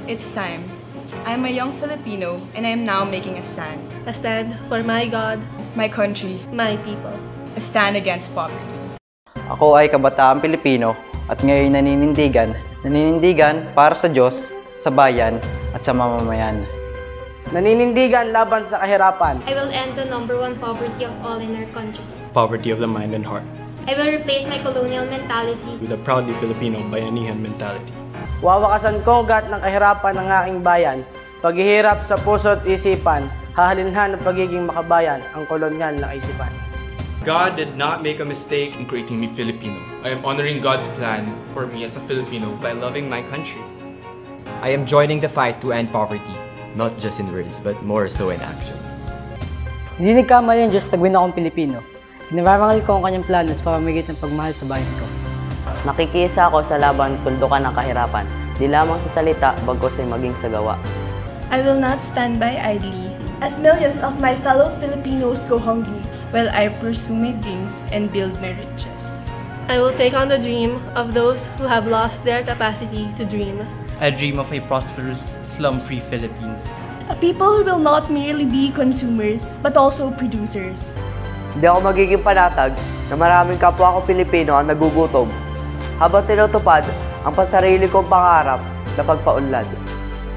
It's time. I'm a young Filipino and I am now making a stand. A stand for my God, My country, my people. a stand against poverty. Ako ay kabataang Pilipino at ngayon naninindigan para sa Diyos, sa bayan at sa mamamayan. Naninindigan laban sa kahirapan. I will end the #1 poverty of all in our country. Poverty of the mind and heart, I will replace my colonial mentality with a proudly Filipino bayanihan mentality. Wawakasan ko ang gat ng kahirapan ng aking bayan. Paghihirap sa puso't isipan, hahalinhan ng pagiging makabayan ang kolonyal na isipan. God did not make a mistake in creating me Filipino. I am honoring God's plan for me as a Filipino by loving my country. I am joining the fight to end poverty, not just in words, but more so in action. Hindi nagkamali ang Diyos na gawin akong Pilipino. Pinararangal ko ang kanyang plano sa pamamagitan ng pagmahal sa bayan ko. Nakikiisa ako sa laban tuldukan ng kahirapan, di lamang sa salita, bagkus ay maging sa gawa. I will not stand by idly As millions of my fellow Filipinos go hungry, while I pursue my dreams and build my riches. I will take on the dream of those who have lost their capacity to dream. I dream of a prosperous, slum-free Philippines. A people who will not merely be consumers, but also producers. Hindi ako magiging panatag na maraming kapwa ko Pilipino ang nagugutom habang tinutupad ang pasarili kong pangarap na pagpaunlad.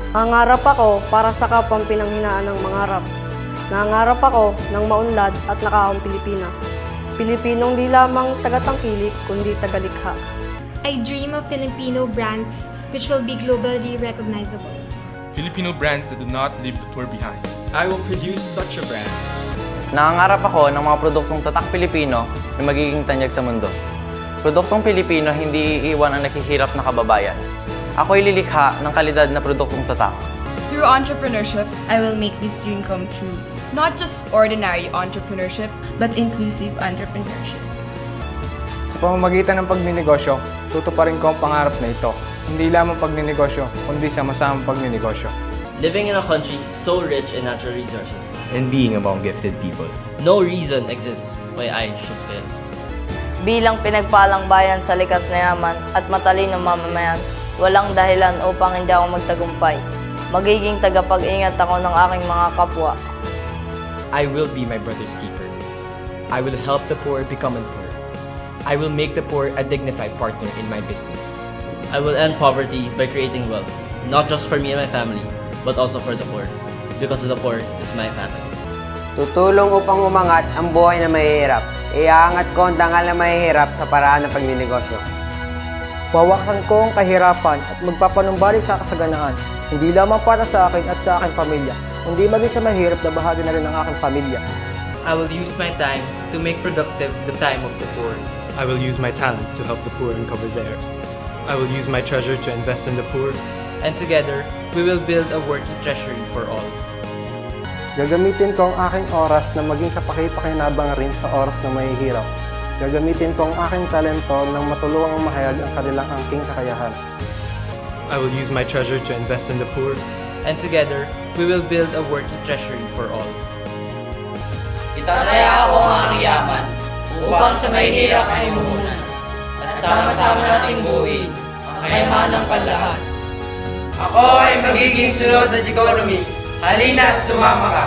Nangangarap ako para sa kapwang pinanghinaan ng mangarap. Nangangarap ako ng maunlad at nakaong Pilipinas. Pilipinong di lamang tagatangkilik, kundi tagalikha. I dream of Filipino brands which will be globally recognizable. Filipino brands that do not leave the poor behind. I will produce such a brand. Nangangarap ako ng mga produktong tatak Pilipino na magiging tanyag sa mundo. Produktong Pilipino hindi iiwan ang naghihirap na kababayan. Ako'y lilikha ng kalidad na produktong tatak. Through entrepreneurship, I will make this dream come true. Not just ordinary entrepreneurship, but inclusive entrepreneurship. Sa pamamagitan ng pagninegosyo, tutuparin ko ang pangarap na ito. Hindi lamang pagninegosyo, kundi sama-samang pagninegosyo. Living in a country so rich in natural resources And being among gifted people. no reason exists why I should fail. Bilang pinagpalang bayan sa likas na yaman at matalinong mamamayan, walang dahilan upang hindi ako magtagumpay. Magiging tagapag-ingat ako ng aking mga kapwa. I will be my brother's keeper. I will help the poor become poor. I will make the poor a dignified partner in my business. I will end poverty by creating wealth, not just for me and my family, but also for the poor, because the poor is my family. Tutulong upang umangat ang buhay na mahihirap. Iaangat ko ang dangal na mahihirap sa paraan ng pagninegosyo. Wawaksan ko ang kahirapan at magpapanumbalik sa kasaganaan, hindi lamang para sa akin at sa aking pamilya, kundi maging sa mahirap na bahagi na rin ng aking pamilya. I will use my time to make productive the time of the poor. I will use my talent to help the poor uncover theirs. I will use my treasure to invest in the poor. And together, we will build a working treasury for all. Gagamitin ko ang aking oras na maging kapaki-pakinabang rin sa oras na mahihirap. Gagamitin ko ang aking talento nang matulungang mahayag ang kanilang angking kakayahan. I will use my treasure to invest in the poor. And together, we will build a working treasury for all. Itataya ako ang aking yaman upang sa mahihirap ay mumunan at sama-sama nating buuin ang kayamanan ng panlahat. Ako ay magiging sunod na economist. Halina't sumama ka!